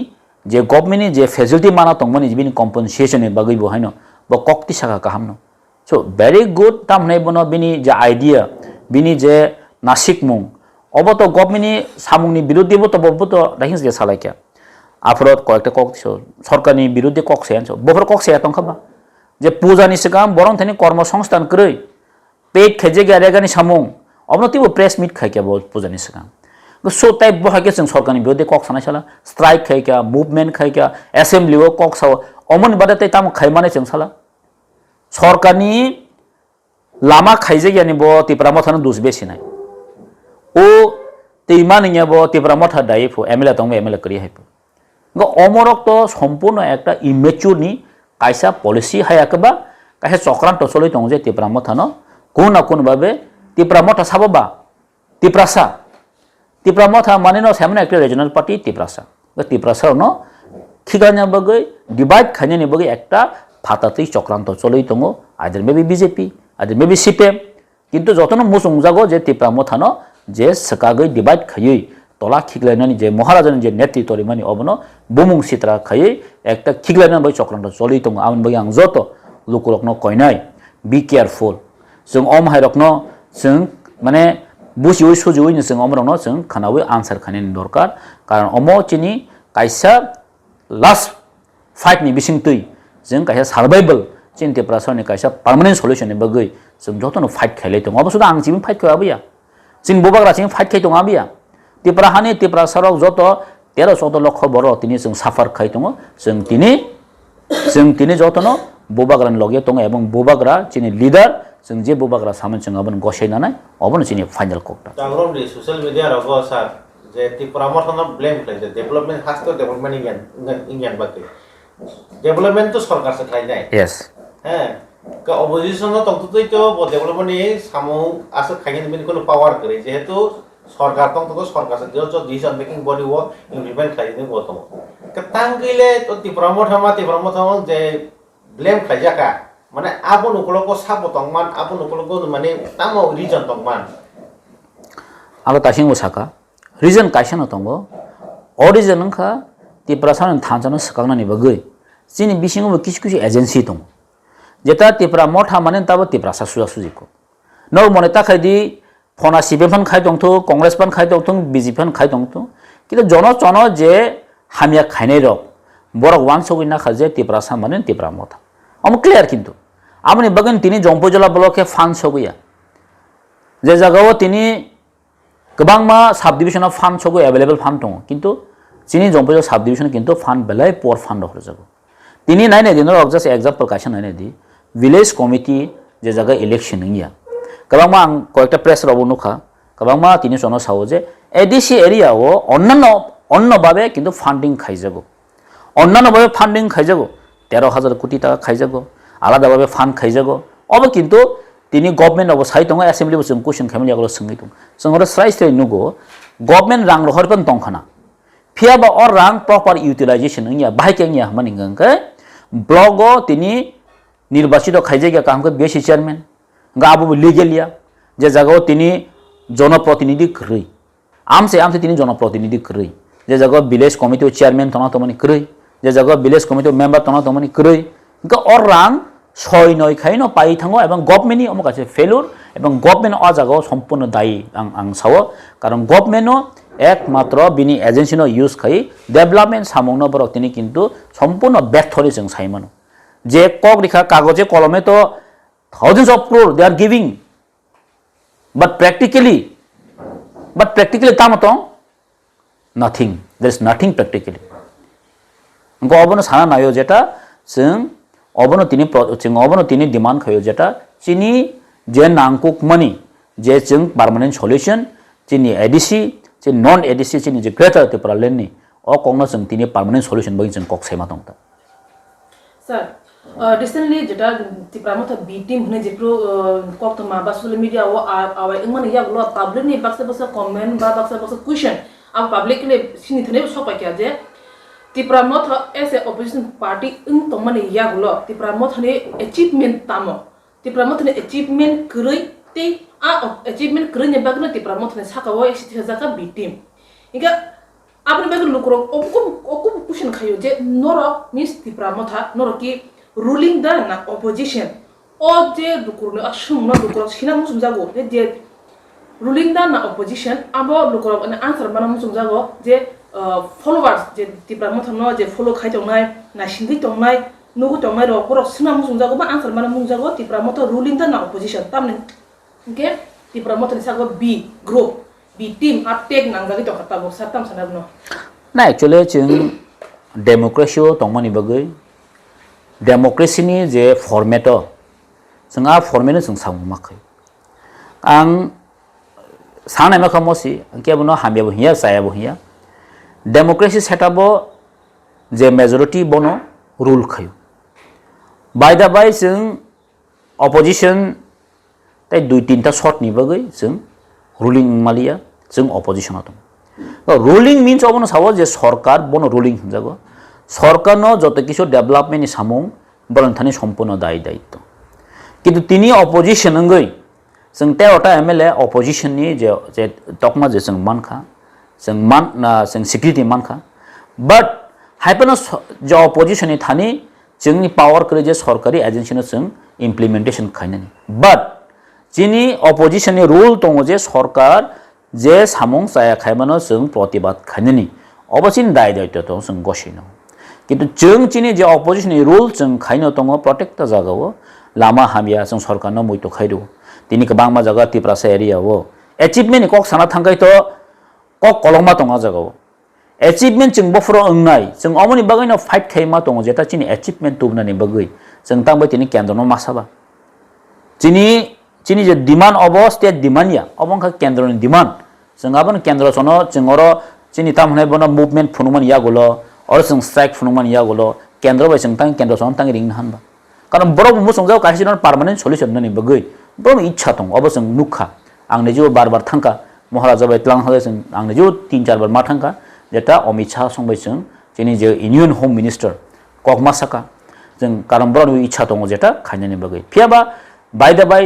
যে গভর্নমেন্টনি যে facility মানা তংমনি বিনি compensation বাগৈ বহাইনো ব কক্তি সাকা কাহামনো so very good তামনে বনো বিনি যে idea বিনি যে নাসিক মুং অবতো গভর্নমেন্টনি সামুংনি বিরুদ্ধে বতো ববতো রাহিস যে সালাইকা আফরত কয়েকটা কক সরকারনি বিরুদ্ধে কক সেয়ান বফর কক সেয়া তংখাবা যে পূজানি সিগাম বরং থানি কর্মসংস্থান কरै পেট খেজে গেরেগানি সামুং অবনতিবো প্রেস মিট খাইকা ব পূজানি সিগাম so type bahage sing sorkani birodhe kok sanai sala strike khaika movement khaika assembly o kok saw omon badate tam khaimane sing sala sorkani lama khaije yani bo tipra mothana dus beshi nai o teimani nya bo tipra motha dai pho mla tong mla kri haipo go omorok to সম্পূর্ণ একটা immature ni kaisa policy hayakba kaisa chokranto choloi tong je tipra mothano কোন না কোন ভাবে tipra motha sababa tiprasa Tipramotha manino samna ekta regional party Tiprasa. Tiprasa no khiganya bagai divide khanya ni bagai ekta phatatei chokranto choloi tongo either maybe BJP either maybe CPM kintu jotono musung jago je Tipramotha no je sakagai divide khayoi tola khiglainani je maharajani je netritwri mani obono bumung sitra khayoi ekta khiglainani bagai chokranto choloi tongo amon bagai ang joto lukurokno koinai be careful jong om hairokno jong mane busi oi suji oi nising omrongno jeng khanawi answer khanin dorkar karon omo chini kaisa last fight ni bising tui jeng kaisa survival chinte prasar ni kaisa permanent solution ni bagai jeng jotono fight khailai tong obo suda ang jibin fight khwa abiya chin bobagra chin fight khai tong abiya tiprahani tiprasarok joto 13-14 লক্ষ বড় তিনি জeng suffer khai tong jeng tini jotono bobagra logye tong ebong bobagra chini leader जों जे बोबाग्रा सामन जों अबन गसायनानै अबन जोंनि final Kokta चांगरम दि social media रगो सार जे ति promotion blame खाय development हास तो डेवलपमेंट इंडियन बाके डेवलपमेंट तो सरकार से खाय नाय यस हैं का अपोजिशन तो तंतु तो डेवलपमेंट नि सामु आसे खायनि बिन कोनो पावर करे जेहेतु सरकार तो सरकार से जो डिसीजन मेकिंग बॉडी वो इम्प्लीमेंट खायनि गतो का तांगैले तो ति प्रमोशन जे ब्लेम खाय जाका माने आबो नकलको साबो तंगमान आबो नकलको माने तामो रिजन तंगमान आलो तासिंगो साका रिजन काइसन तंगो ओरिजिन खा तिप्रासान थानजानो सकांनानि बगै जिनि बिसिङो किछु एजेन्सी दं जेता तिप्रा मथा माने ताबो तिप्रासा सुजिको नौ मने ताखायदि फना सिबेफान खाय दंथो कांग्रेस फान खाय दंथो बीजेपी फान खाय दंथो किन्तु जन जे हामिया खायनाय रक बरक वान सगिना खाजे तिप्रासा माने तिप्रा मथा हम क्लियर किन्तु आमनि बगन तिनी जंपजला ब्लके फान सगैया जे जागाव तिनी गोबांमा साब डिविजन अफ फान सगै अवेलेबल फान दं किन्तु जिनि जंपजला साब डिविजन किन्तु फान बेलाय पर फान दहर जागो तिनी नायनाय दिनो जस्ट एग्जांपल कायसन नायनाय दि विलेज कमिटी जे जागा इलेक्शन निया गोबांमा आं कयटा प्रेस रबो नुखा गोबांमा तिनी सनो सावो जे एडिसि एरिया ओ अन्य भाबे किन्तु फान्डिं खायजागो अन्य भाबे फान्डिं खायजागो 13,000 কোটি টাকা খাইজাগো আলাদাভাবে ফান্ড খাইজাগো অব কিন্তু তিনি গভর্নমেন্ট অব সাইতং অ্যাসেম্বলি বসং কুশন খামিলি আগলো সঙ্গি দं जोंहर स्राय स्राय नुगो गभर्नमेंट रां रहरपन तंखाना Fiaba orang proper utilization nya bahai ke nya maning ke blogo tini নির্বাচিত খাইজে গিয়া কাম করে বেশি চেয়ারম্যান গা আবু লিগেলিয়া যে জায়গাও তিনি জনপ্রতিনিধি করি আমসে তিনি জনপ্রতিনিধি করি যে জায়গা ভিলেজ কমিটি চেয়ারম্যান তনা তমনি করি যে জায়গা ভিলেজ কমিটি মেম্বার তনা তমনি করি গা অর রাং ছয় নয় খাইনো পাই থাঙ্গো এবং গভর্নমেন্টনি আমার কাছে ফেলুর এবং গভর্নমেন্ট অ জায়গাও সম্পূর্ণ দায়ী আং সাও কারণ গভর্নমেন্টও একমাত্র বিনি এজেন্সিনো ইউজ খাই ডেভেলপমেন্ট সামগ্ন বরক তিনি কিন্তু সম্পূর্ণ ব্যর্থরে जों সাইমানো যে কক রেখা কাগজে কলমে তো thousands of crore they are giving but practically tamatong nothing there is nothing practically গো অবনো সানা নায়ো যেটা जों অবনো তিনি ডিমান্ড খায়ো যেটা চিনি যে নাংকুক মানি যে जों পার্মানেন্ট সলিউশন চিনি এডিসি যে নন এডিসি চিনি যে গ্রেটার ত্রিপুরা লেননি অ কংনো जों তিনি পার্মানেন্ট সলিউশন বই जों কক সেমা দংতা স্যার recently যেটা ত্রিপুরামথা বি টিম হনে যেপ্রো কক্তমা বা সোশ্যাল মিডিয়া ও আওয়াই ইমান ইয়াগুলো পাবলিক নি বাক্সা কমেন্ট বা বাক্সা কুয়েশন আম পাবলিকলি সিনি থনে সবাই কে যে Tripura Motha S A opposition party in তমানে ইয়াগুলো Tripura Motha achievement তামো Tripura Motha achievement কই তে আ অ্যাচিভমেন্ট কই নে বাগনা ত্রিপুরামথা সাকাও এসি জাকা বি টিম ইগা আপনি বাগু লুকরো ওকুম কুয়েশন খায়ো যে নরক মিস ত্রিপুরামথা নরক কি ruling da na opposition o je dukurno ashumno dukuro sina musum jago je ruling da na opposition abo dukuro na answer mana musum jago je followers je tipra mothno je follow khai tongnai na sindi tongnai nugu tongnai ro poro sina musum jago ba answer mana musum jago tipra motho ruling da na opposition tamne ke tipra motho ni sago b group b team at take nang jagi to khata bo satam sanabno na actually जों democracy tongmani bagai democracy ni je format जों आ format जों सामुमाखै आं सानाय मा खमोसि के बनो हामियाबो हिया सायाबो हिया democracy setup जे majority बनो rule खायो by the by जों opposition tai दुई तीनटा shot नि बगै जों ruling मालिया जों opposition आतो ruling means अबनो सावो जे सरकार बनो ruling जागो সরকারনো যত কিছু ডেভেলপমেন্ট সামুং বরন্থানি সম্পূর্ণ দায়িত্ব কিন্তু তিনি অপোজিশন গই जों তেরোটা এমএলএ অপোজিশন नि যে তকমা যে जों মানখা जों सिक्युरिटी मानखा बट हाइपनो जो अपोजिशन थानी जोंनि पावर करे जे सरकारी एजेंसिनो जों इमप्लिमेंटेशन खायनानि बट जिनि अपोजिशन नि रूल दङ जे सरकार जे सामुं जाया खायमानो जों प्रतिबाद खायनानि अबसिन दायित्व जों गसिनो किन्तु जों जिनि जे अपोजिशन नि रूल जों खायनो दङ प्रत्येकटा जागायाव लामा हामिया जों सरकारनो मैतो खायदो दिनै गोबां जागा तिप्रासा एरियायाव एचिभमेन्ट कक साना थांगायथ कक कलमा दङ जागायाव एचिभमेन्ट जों बफरो ओंनाय जों अमनि बागैनो फाइट खायमा दङ जेता जिनि एचिभमेन्ट तुबनानि बागै जों तांबाय दिनै केन्द्रनो मासाबा जिनि जे डिमान्ड अब स्टेट डिमान्डया अबंखा केन्द्रनि डिमान्ड जों आबन केन्द्र सनो जों अरो जिनि तामहनाय बनो मुभमेन्ट फुनुमान यागुलो और जों स्ट्राइक फुनुमान यागुलो केन्द्र बाय जों तां केन्द्र सनो तां रिंग हानबा कारण बरो मुसंजाव कासिनो पार्मानेन्ट सल्युशन ननि बागै बरो इच्छा दं अब जों नुखा आंनि जिउ बार थांखा महाराजा बाय तलां हाले जों आंनि जिउ 3-4 बार मा थांखा जेता अमित शाह संबाय जों जिनि जे इन्डियन होम मिनिस्टर ककमा साका जों कारण बरो इच्छा दं जेता खायनानि बागै फियाबा बाय द बाय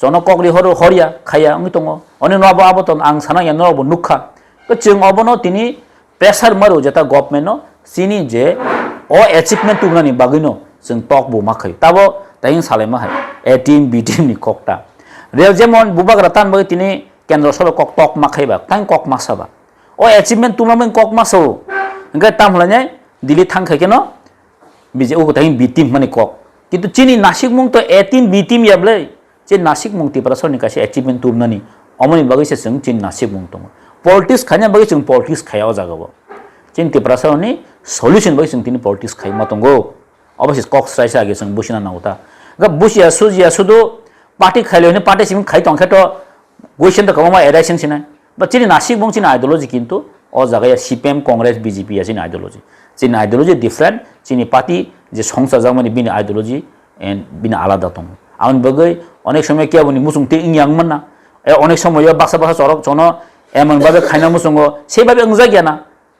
जनकगरि हरिया खाया अंगि दङ अनि नबा आबतन आं साना या नबो नुखा जों अबनो तिनि प्रेसार मारो जेता गभर्नमेन्ट सिनि जे अ अचिभमेन्ट तुगनानि बागैनो जों टक बो माखै ताबो दाइन सालाय माहाय ए टीम बी टीम नि ककटा रेल जेमन बुबाग्रा तान बागै तिनि केन्द्र सर कक टक माखैबा तां कक मासाबा अ अचिभमेन्ट तुगनानि कक मासौ ओंखाय ताम हलाय दिल्ली थांखायकेनो बिजे उगो ताइन बी टीम माने कक किन्तु चिनि नासिक मुं तो ए टीम बी टीम याबलै जे नासिक मुं तिप्रा सरनि कासे अचिभमेन्ट तुगनानि अमनि बागैसे जों चिन नासिक मुं दङ पलिटिक्स खायना बागै जों पलिटिक्स खायाव जागाबो चिन तिप्रा सरनि सल्युशन बागै जों तिनि पलिटिक्स खाय मातंगो अवश्य कक स्ट्राइसा आगे जों बुसिना नाउता ग बुसिया सुजिया सुदु पार्टी खायलेने पार्टी सिम खाय तंखेट गोइसन त कमा एडाइसन सिना बा चिनि नासिक मुं चिनि आइडियोलॉजी किन्तु अ जागाया सीपीएम कांग्रेस बीजेपी या चिनि आइडियोलॉजी डिफरेंट चिनि पार्टी जे संसार जामनि बिनि आइडियोलॉजी एन्ड बिनि आलादा दं आउन बगै अनेक समय के बनि मुसुं ते इंयांमन ना अनेक समय बासा चरक जन एमन बाबे खायना मुसुंगो सेबाबे अंजा गियाना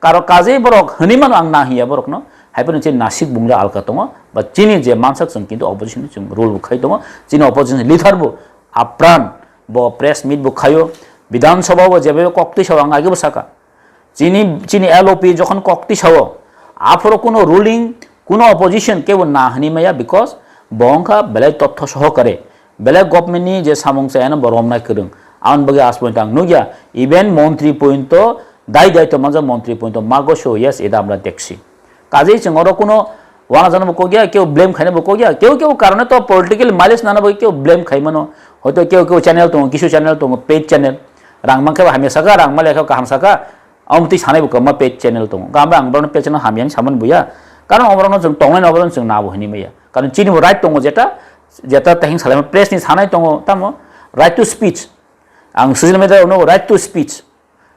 karo kaje borok honiman ang nahiya borok no haipun che nasik bungla alka tongo ba chini je mansak sung kintu opposition chung role bu khai tongo chini opposition leader bu apran bo press meet bu khayo বিধান সভা যেভাবে কক্তি সভা আগে বসাকা চিনি চিনি LOP যখন কক্তি সভা আফরো কোনো রুলিং কোনো অপোজিশন কেউ না হানি মায়া বিকজ বংখা বেলে তথ্য সহকারে বেলে গভর্নমেন্টনি যে সামংসা এনে বরমনাই করং আন বগে আস পয়েন্ট আং নুগিয়া ইভেন মন্ত্রী পর্যন্ত দায়িত্ব মাজা মন্ত্রী পর্যন্ত মাগসো ইয়েস এটা আমরা দেখছি কাজেই চিংর কোনো ওয়ানা জানাবো কোগিয়া কেউ ব্লেম খাইনাবো কোগিয়া কেউ কেউ কারণে তো পলিটিক্যাল মাইলেজ নানাবো কেউ ব্লেম খাইমানো হয়তো কেউ কেউ চ্যানেল দङ কিছু চ্যানেল দङ paid channel rangmangke hamya saka rangmale ka kaham saka amti sanai bu kama page channel tong gamba angborno page channel hamyan saman buya karon omrono jeng tongai nobron jeng nabu hini meya karon chini bo right tongo jeta jeta tahing salama press ni sanai tongo tamo right to speech ang social media no right to speech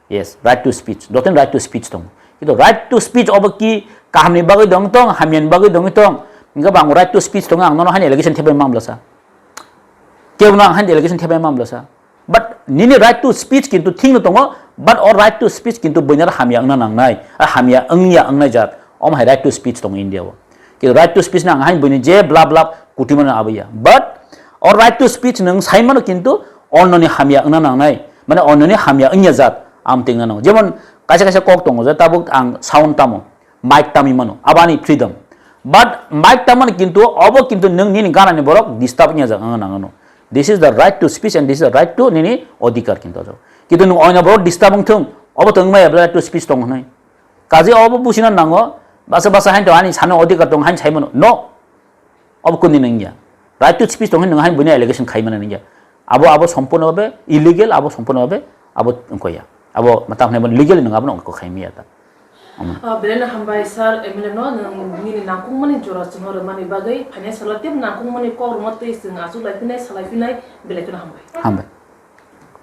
yes right to speech doten right to speech tong itu right to speech obo ki kaham ni bagai dong tong hamyan bagai dong tong nga bang right to speech tong ang no han allegation thebe mamla sa keu na han allegation thebe mamla sa but nini right to speech kintu thing no tongo but or right to speech kintu boinar hamya angna nangnai hamya angya angnai jat om hai right to speech tong india wo ki right to speech nang hain boini je bla bla kutimana abaya but or right to speech nang saimano kintu onnoni hamya angna nangnai mane onnoni hamya angya jat am tingna no jemon kaisa kaisa kok tongo je tabuk ang sound tamo mic tami mano abani freedom but mic tamani kintu obo kintu nang nini gana ni borok disturb nya jang angana this is the right to speech and this is the right to nini odhikar kintu jo kitu nu oina bro disturbing thung obo tong mai right to speech tong nai kaje obo busina nango basa basa hain to ani sano odhikar tong hain chaimano no obo kun ni nangya right to speech tong nang hain buni allegation khaimana nangya abo সম্পূর্ণ ভাবে illegal abo সম্পূর্ণ ভাবে abo koya abo matam ne legal nang abo ko khaimia ta Belena hambai sar emile no nini nangkung mani jora sinor mani bagai financial tip nangkung mani kor motte sing asu lai pinai salai pinai belekena hambai